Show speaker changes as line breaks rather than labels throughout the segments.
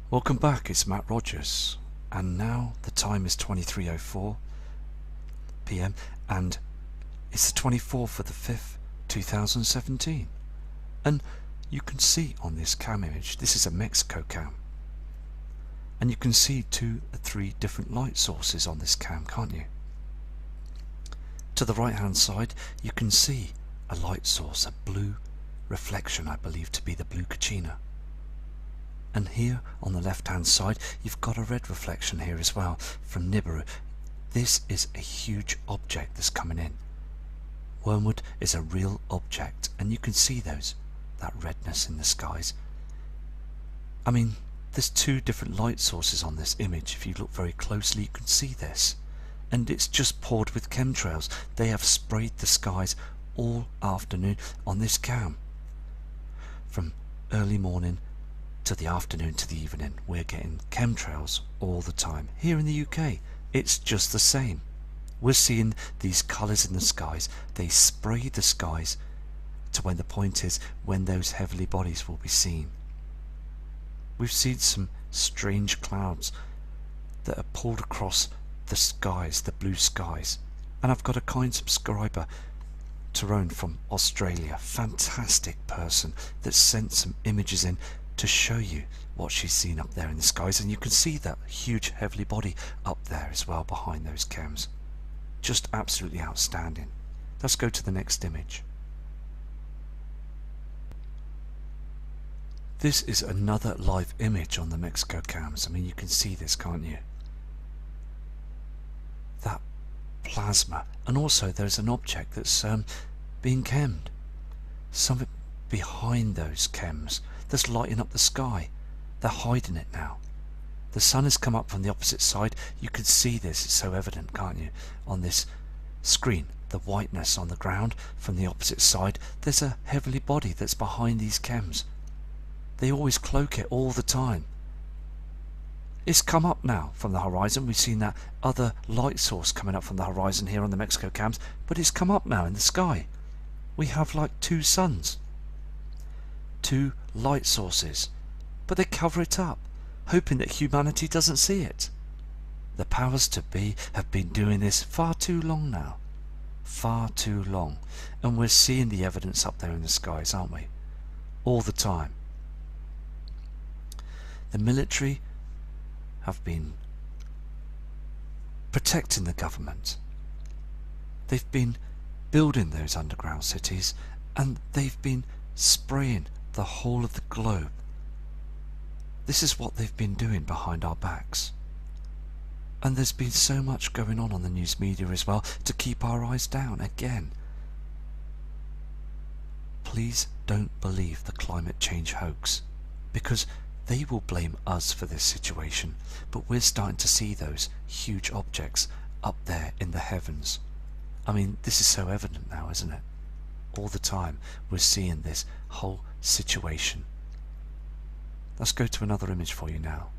Welcome back, it's Matt Rogers, and now the time is 23:04 PM and it's the 24th of the 5th, 2017. And you can see on this cam image, this is a Mexico cam, and you can see 2 or 3 different light sources on this cam, can't you? To the right hand side you can see a light source, a blue reflection, I believe to be the blue Kachina. And here on the left hand side you've got a red reflection here as well from Nibiru. This is a huge object that's coming in. Wormwood is a real object, and you can see that redness in the skies. I mean, there's 2 different light sources on this image. If you look very closely you can see this, and it's just poured with chemtrails. They have sprayed the skies all afternoon on this cam. From early morning to the afternoon to the evening, we're getting chemtrails all the time. Here in the UK, it's just the same. We're seeing these colours in the skies. They spray the skies to when the point is when those heavenly bodies will be seen. We've seen some strange clouds that are pulled across the skies, the blue skies. And I've got a kind subscriber, Tyrone from Australia, fantastic person, that sent some images in to show you what she's seen up there in the skies, and you can see that huge heavenly body up there as well behind those chems. Just absolutely outstanding. Let's go to the next image. This is another live image on the Mexico cams. I mean, you can see this, can't you? That plasma, and also there's an object that's being chemmed. Something behind those chems that's lighting up the sky. They're hiding it now. The sun has come up from the opposite side. You can see this, it's so evident, can't you, on this screen, the whiteness on the ground from the opposite side. There's a heavenly body that's behind these chems. They always cloak it all the time. It's come up now from the horizon. We've seen that other light source coming up from the horizon here on the Mexico cams, but it's come up now in the sky. We have like 2 suns, 2 light sources, but they cover it up, hoping that humanity doesn't see it. The powers to be have been doing this far too long now, far too long, and we're seeing the evidence up there in the skies, aren't we? All the time. The military have been protecting the government. They've been building those underground cities, and they've been spraying the whole of the globe. This is what they've been doing behind our backs. And there's been so much going on the news media as well to keep our eyes down again. Please don't believe the climate change hoax, because they will blame us for this situation, but we're starting to see those huge objects up there in the heavens. I mean, this is so evident now, isn't it? All the time we're seeing this whole situation. Let's go to another image for you now.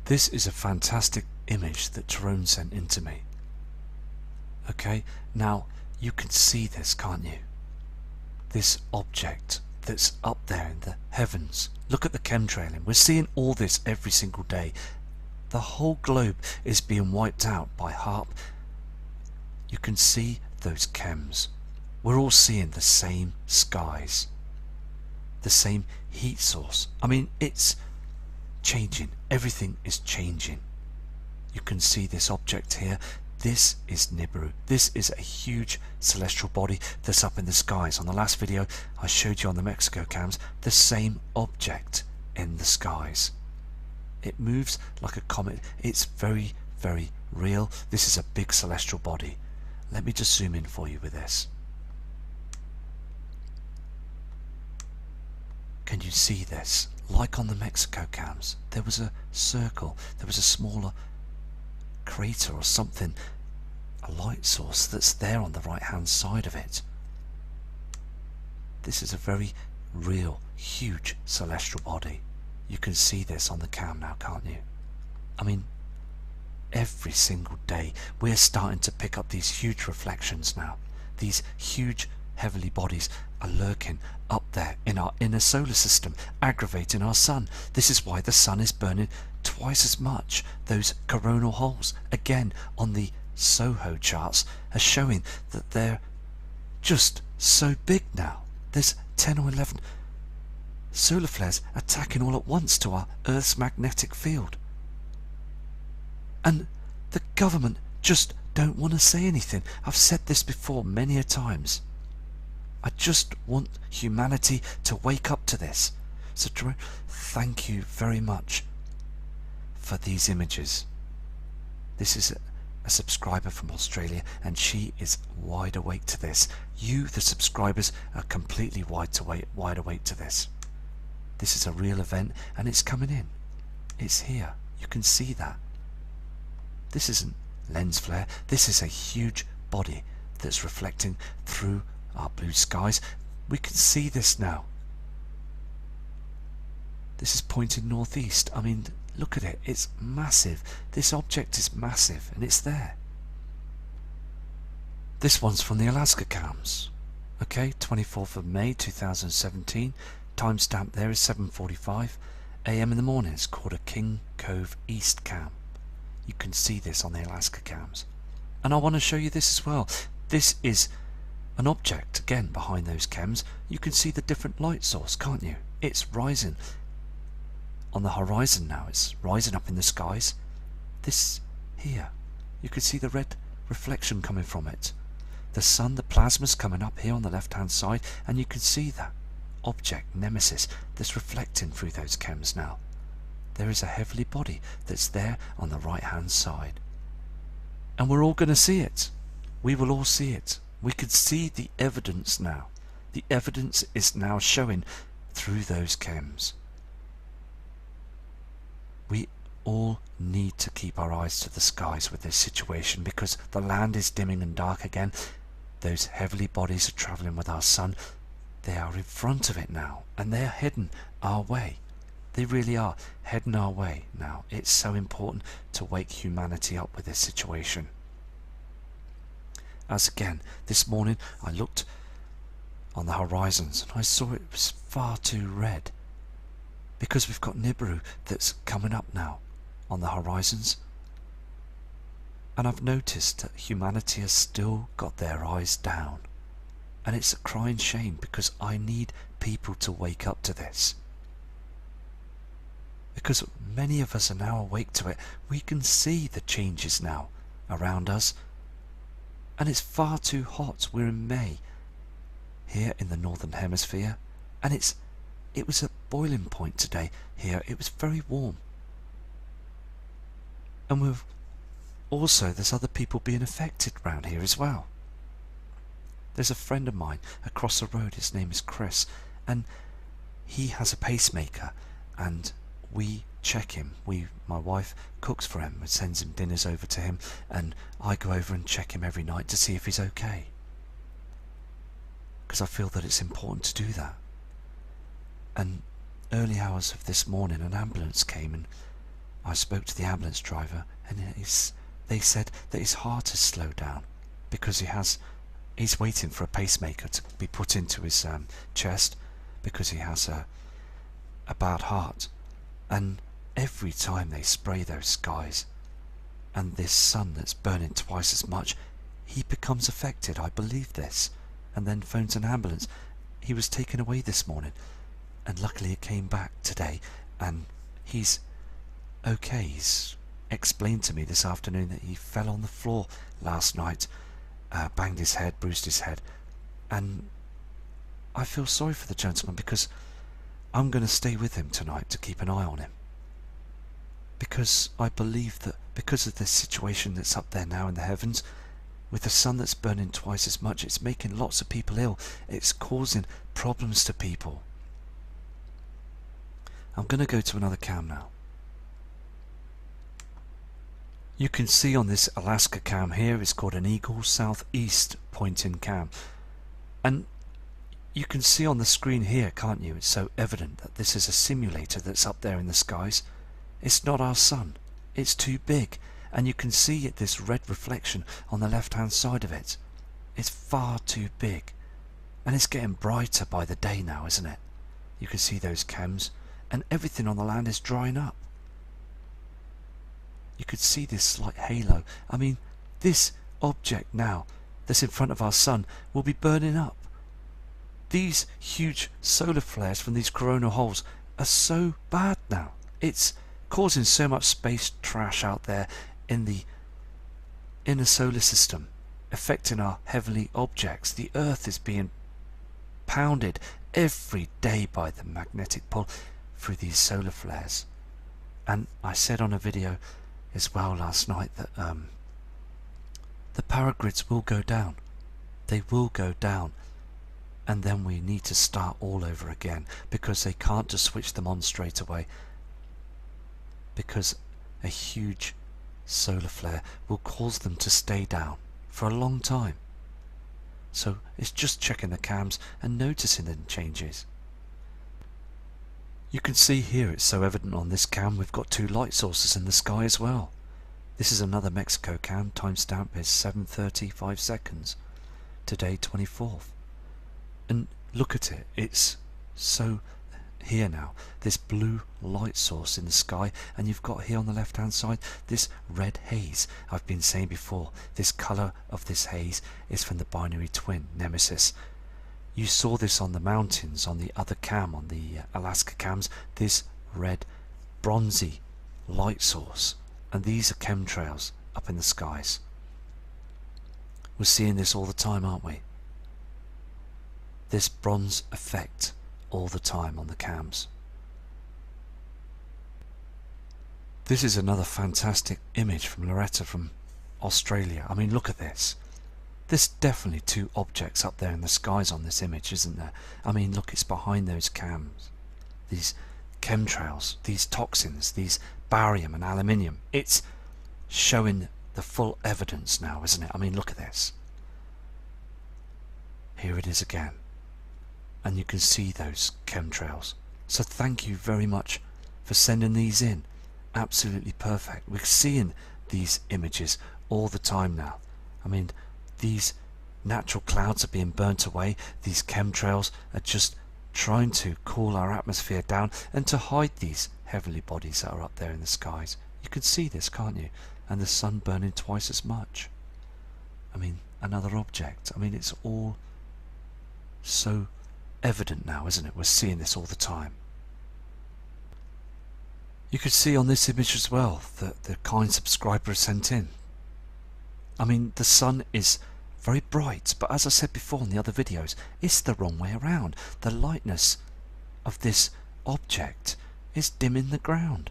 This is a fantastic image that Tyrone sent in to me. Okay, now you can see this, can't you? This object that's up there in the heavens. Look at the chemtrailing. We're seeing all this every single day. The whole globe is being wiped out by HAARP. You can see those chems. We're all seeing the same skies, the same heat source. I mean, it's changing. Everything is changing. You can see this object here. This is Nibiru. This is a huge celestial body that's up in the skies. On the last video I showed you on the Mexico cams, the same object in the skies. It moves like a comet. It's very, very real. This is a big celestial body. Let me just zoom in for you with this. Can you see this? Like on the Mexico cams, there was a circle, there was a smaller crater or something, a light source that's there on the right hand side of it. This is a very real, huge celestial body. You can see this on the cam now, can't you? I mean, every single day we're starting to pick up these huge reflections now. These huge heavenly bodies are lurking up there in our inner solar system, aggravating our sun. This is why the sun is burning twice as much. Those coronal holes, again on the SOHO charts, are showing that they're just so big now. There's 10 or 11 solar flares attacking all at once to our Earth's magnetic field. And the government just don't want to say anything. I've said this before many a times. I just want humanity to wake up to this. So Jerome, thank you very much for these images. This is a subscriber from Australia, and she is wide awake to this. You, the subscribers, are completely wide awake to this. This is a real event, and it's coming in. It's here. You can see that. This isn't lens flare. This is a huge body that's reflecting through our blue skies. We can see this now. This is pointing northeast. I mean, look at it. It's massive. This object is massive, and it's there. This one's from the Alaska cams. Okay, 24th of May 2017. Timestamp there is 7:45 AM in the morning. It's called a King Cove East cam. You can see this on the Alaska cams. And I want to show you this as well. This is an object, again, behind those chems. You can see the different light source, can't you? It's rising on the horizon now. It's rising up in the skies. This here, you can see the red reflection coming from it. The sun, the plasma's coming up here on the left hand side, and you can see that object, Nemesis, that's reflecting through those chems now. There is a heavenly body that's there on the right hand side. And we're all going to see it. We will all see it. We can see the evidence now. The evidence is now showing through those chems. We all need to keep our eyes to the skies with this situation, because the land is dimming and dark again. Those heavenly bodies are travelling with our sun. They are in front of it now, and they are heading our way. They really are heading our way now. It's so important to wake humanity up with this situation. As again, this morning I looked on the horizons and I saw it was far too red, because we've got Nibiru that's coming up now on the horizons. And I've noticed that humanity has still got their eyes down. And it's a crying shame, because I need people to wake up to this. Because many of us are now awake to it. We can see the changes now around us. And it's far too hot. We're in May here in the Northern Hemisphere. And it was a boiling point today here. It was very warm. And there's other people being affected around here as well. There's a friend of mine across the road. His name is Chris, and he has a pacemaker, and we check him. My wife cooks for him and sends him dinners over to him, and I go over and check him every night to see if he's okay, because I feel that it's important to do that. And early hours of this morning, an ambulance came, and I spoke to the ambulance driver, and they said that his heart has slowed down because he's waiting for a pacemaker to be put into his chest, because he has a bad heart. And every time they spray those skies and this sun that's burning twice as much, he becomes affected. I believe this, and then phones an ambulance. He was taken away this morning, and luckily it came back today, and he's okay. He's explained to me this afternoon that he fell on the floor last night, banged his head, bruised his head, and I feel sorry for the gentleman, because I'm going to stay with him tonight to keep an eye on him, because I believe that because of this situation that's up there now in the heavens, with the sun that's burning twice as much, it's making lots of people ill. It's causing problems to people. I'm going to go to another cam now. You can see on this Alaska cam here, it's called an Eagle Southeast pointing cam. And you can see on the screen here, can't you? It's so evident that this is a simulator that's up there in the skies. It's not our sun. It's too big. and you can see this red reflection on the left hand side of it. It's far too big, and it's getting brighter by the day now, isn't it? You can see those chems, and everything on the land is drying up. You could see this slight halo. I mean, this object now that's in front of our sun will be burning up. These huge solar flares from these coronal holes are so bad now. It's causing so much space trash out there in the inner solar system, affecting our heavenly objects. The Earth is being pounded every day by the magnetic pull through these solar flares. And I said on a video as well last night that the power grids will go down. They will go down, and then we need to start all over again, because they can't just switch them on straight away, because a huge solar flare will cause them to stay down for a long time. So it's just checking the cams and noticing the changes. You can see here it's so evident on this cam we've got two light sources in the sky as well. This is another Mexico cam, timestamp is 7:35 seconds, today 24th. And look at it, it's so here now, this blue light source in the sky, and you've got here on the left hand side this red haze. I've been saying before, this colour of this haze is from the binary twin Nemesis. You saw this on the mountains on the other cam, on the Alaska cams, this red bronzy light source, and these are chemtrails up in the skies. We're seeing this all the time, aren't we? This bronze effect all the time on the cams. This is another fantastic image from Loretta from Australia. I mean, look at this. There's definitely two objects up there in the skies on this image, isn't there? I mean, look, it's behind those cams. These chemtrails, these toxins, these barium and aluminium. It's showing the full evidence now, isn't it? I mean, look at this. Here it is again. And you can see those chemtrails. So thank you very much for sending these in. Absolutely perfect. We're seeing these images all the time now. I mean, these natural clouds are being burnt away. These chemtrails are just trying to cool our atmosphere down and to hide these heavenly bodies that are up there in the skies. You can see this, can't you? And the sun burning twice as much. I mean, another object. I mean, it's all so evident now, isn't it? We're seeing this all the time. You could see on this image as well that the kind subscriber has sent in. I mean, the sun is very bright, but as I said before in the other videos, it's the wrong way around. The lightness of this object is dimming the ground.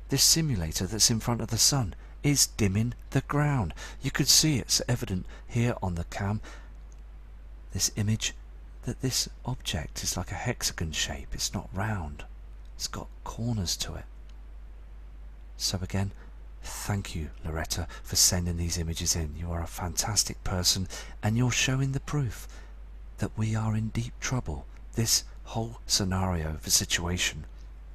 This simulator that's in front of the sun is dimming the ground. You could see it's evident here on the cam, this image, that this object is like a hexagon shape. It's not round. It's got corners to it. So again, thank you, Loretta, for sending these images in. You are a fantastic person, and you're showing the proof that we are in deep trouble. This whole scenario of a situation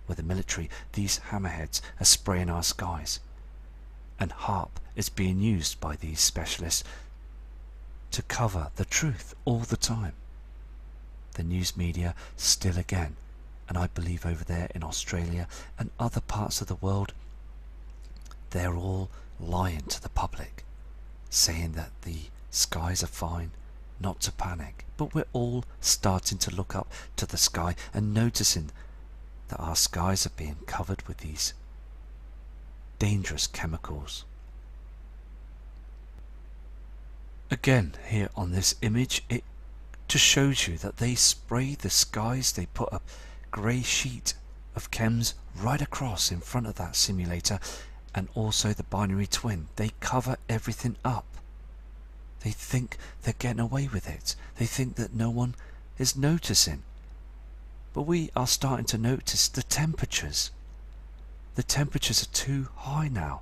where the military, these hammerheads, are spraying our skies, and HAARP is being used by these specialists to cover the truth all the time. The news media still again, and I believe over there in Australia and other parts of the world, they're all lying to the public, saying that the skies are fine, not to panic. But we're all starting to look up to the sky and noticing that our skies are being covered with these dangerous chemicals. Again, here on this image, it just shows you that they spray the skies. They put a grey sheet of chems right across in front of that simulator, and also the binary twin. They cover everything up. They think they're getting away with it. They think that no one is noticing. But we are starting to notice the temperatures. The temperatures are too high now.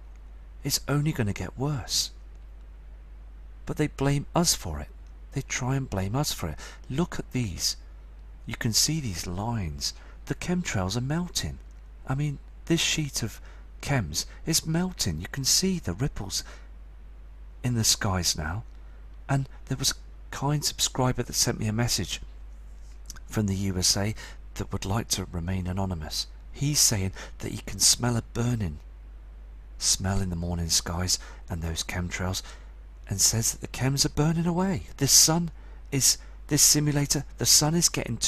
It's only going to get worse. But they blame us for it. They try and blame us for it. Look at these. You can see these lines. The chemtrails are melting. I mean, this sheet of chems is melting. You can see the ripples in the skies now. And there was a kind subscriber that sent me a message from the USA that would like to remain anonymous. He's saying that he can smell a burning smell in the morning skies and those chemtrails, and says that the chems are burning away. This simulator, the sun is getting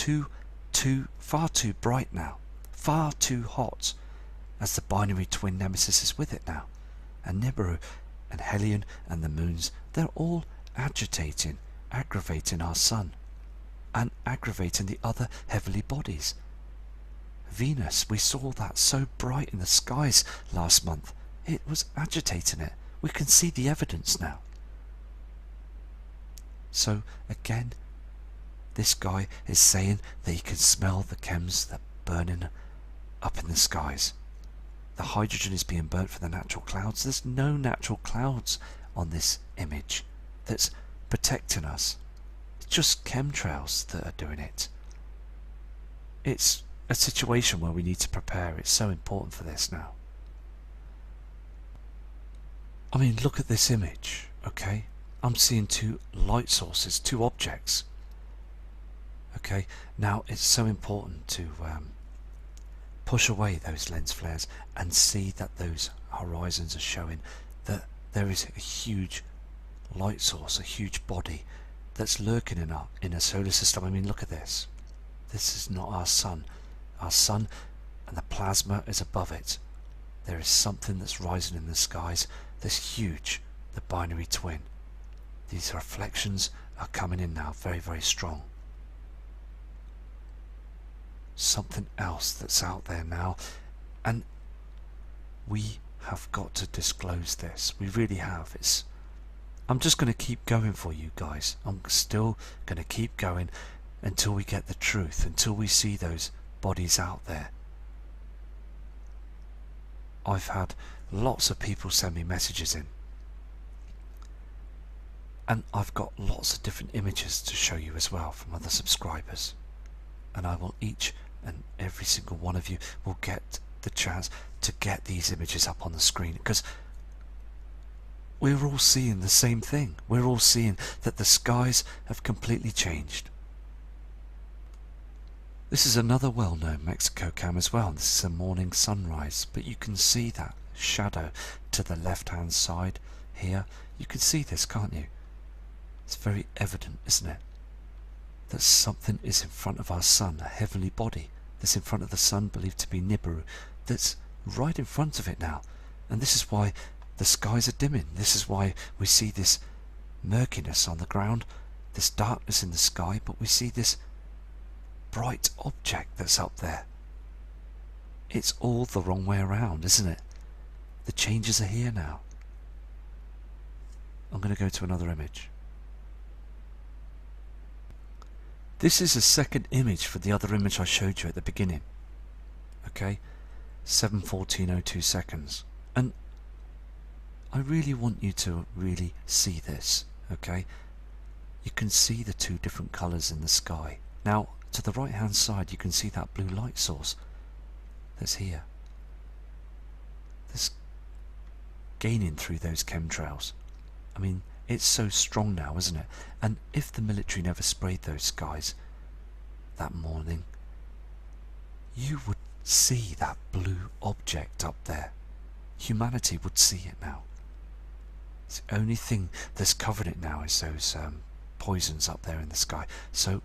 far too bright now, far too hot, as the binary twin nemesis is with it now. And Nibiru and Helion and the moons, they're all aggravating our sun and aggravating the other heavenly bodies. Venus, we saw that so bright in the skies last month. It was agitating it. We can see the evidence now. So again, this guy is saying that he can smell the chems that are burning up in the skies. The hydrogen is being burnt from the natural clouds. There's no natural clouds on this image that's protecting us. It's just chemtrails that are doing it. It's a situation where we need to prepare. It's so important for this now. I mean, look at this image, okay? I'm seeing two light sources, two objects. Okay, now it's so important to push away those lens flares and see that those horizons are showing that there is a huge light source, a huge body that's lurking in our inner solar system. I mean, look at this. This is not our sun. Our sun and the plasma is above it. There is something that's rising in the skies that's huge, the binary twin. These reflections are coming in now very, very strong. Something else that's out there now, and we have got to disclose this. We really have. I'm just going to keep going for you guys. I'm still going to keep going until we get the truth, until we see those bodies out there. I've had lots of people send me messages in, and I've got lots of different images to show you as well from other subscribers, and I will each and every single one of you will get the chance to get these images up on the screen, because we're all seeing the same thing. We're all seeing that the skies have completely changed. This is another well-known Mexico cam as well. This is a morning sunrise, but you can see that shadow to the left-hand side here. You can see this, can't you? It's very evident, isn't it? That something is in front of our sun, a heavenly body that's in front of the sun, believed to be Nibiru, that's right in front of it now. And this is why the skies are dimming. This is why we see this murkiness on the ground, this darkness in the sky, but we see this bright object that's up there. It's all the wrong way around, isn't it? The changes are here now. I'm going to go to another image. This is a second image for the other image I showed you at the beginning. Okay, 7:14:02 seconds, and I really want you to really see this. Okay, you can see the two different colours in the sky. Now, to the right hand side, you can see that blue light source that's here. That's gaining through those chemtrails. I mean, it's so strong now, isn't it? And if the military never sprayed those skies that morning, you would see that blue object up there. Humanity would see it now. It's the only thing that's covered it now is those poisons up there in the sky. So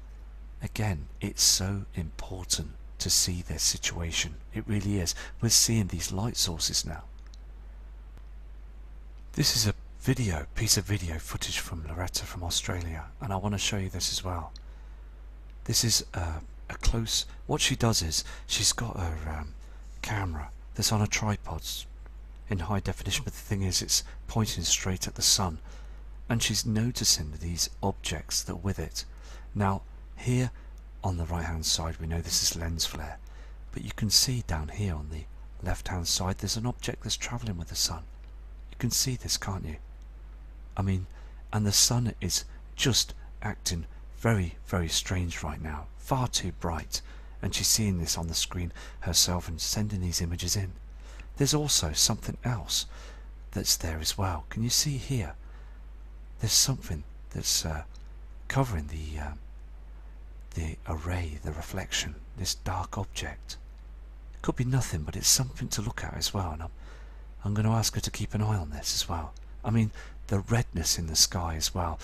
again, it's so important to see this situation. It really is. We're seeing these light sources now. This is a piece of video footage from Loretta from Australia, and I want to show you this as well. This is a close. What she does is she's got her camera that's on a tripod in high definition, but the thing is it's pointing straight at the sun, and she's noticing these objects that are with it. Now here on the right hand side, we know this is lens flare, but you can see down here on the left hand side there's an object that's travelling with the sun. You can see this, can't you? I mean, and the sun is just acting very, very strange right now, far too bright, and she's seeing this on the screen herself and sending these images in. there's also something else that's there as well. Can you see here? There's something that's covering the array, the reflection, this dark object. It could be nothing, but it's something to look at as well, and I'm going to ask her to keep an eye on this as well. I mean, the redness in the sky as well.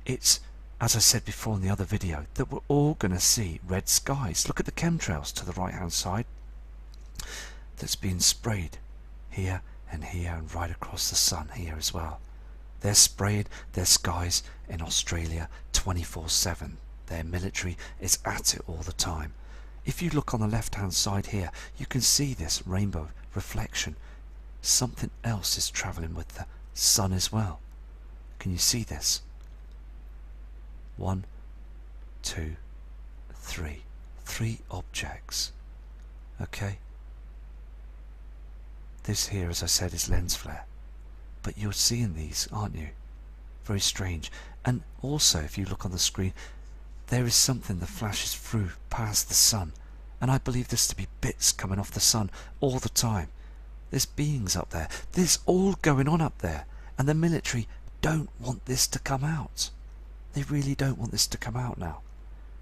It's, as I said before in the other video, that we're all going to see red skies. Look at the chemtrails to the right hand side that's being sprayed here and here and right across the sun here as well. They're spraying their skies in Australia 24/7. Their military is at it all the time. If you look on the left hand side here, you can see this rainbow reflection. Something else is travelling with the sun as well. Can you see this? 1, 2, 3. 3 objects. Okay? This here, as I said, is lens flare. But you're seeing these, aren't you? Very strange. And also, if you look on the screen, there is something that flashes through past the sun. And I believe this to be bits coming off the sun all the time. There's beings up there. There's all going on up there. And the military don't want this to come out. They really don't want this to come out now.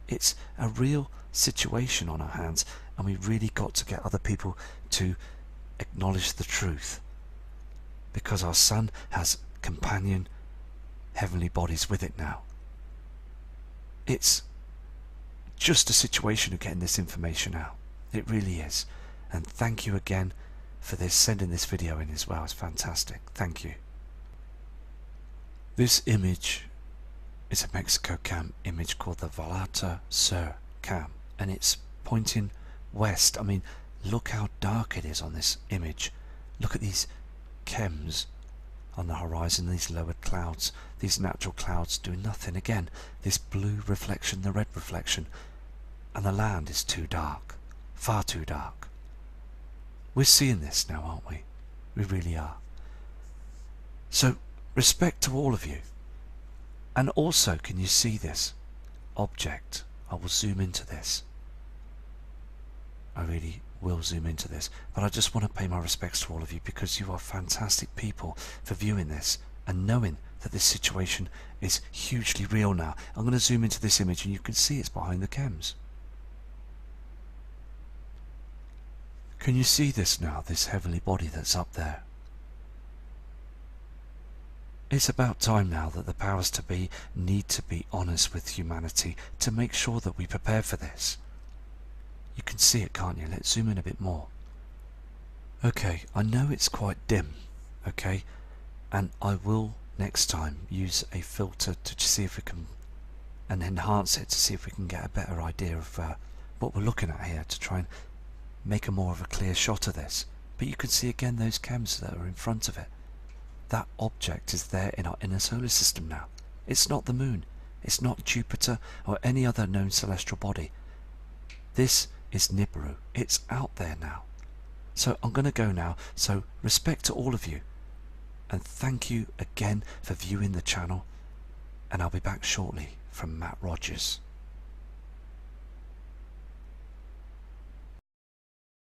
It's a real situation on our hands, and we really got to get other people to acknowledge the truth. Because our sun has companion heavenly bodies with it now. It's just a situation of getting this information out. It really is. And thank you again for this, sending this video in as well. It's fantastic. Thank you. This image is a Mexico cam image called the Vallarta Sur cam, and it's pointing west. I mean, look how dark it is on this image. Look at these chems on the horizon, these lowered clouds, these natural clouds doing nothing. Again, this blue reflection, the red reflection, and the land is too dark, far too dark. We're seeing this now, aren't we? We really are. So, respect to all of you. And also, can you see this object? I will zoom into this. I really will zoom into this, but I just want to pay my respects to all of you, because you are fantastic people for viewing this and knowing that this situation is hugely real now. I'm going to zoom into this image and you can see it's behind the chems. Can you see this now, this heavenly body that's up there? It's about time now that the powers to be need to be honest with humanity to make sure that we prepare for this. You can see it, can't you? Let's zoom in a bit more. Okay, I know it's quite dim, okay, and I will next time use a filter to see if we can, and enhance it to see if we can get a better idea of what we're looking at here, to try and make a more of a clear shot of this. But you can see again those chems that are in front of it. That object is there in our inner solar system now. It's not the moon. It's not Jupiter or any other known celestial body. This is Nibiru. It's out there now. So I'm going to go now. So respect to all of you. And thank you again for viewing the channel. And I'll be back shortly from Matt Rogers.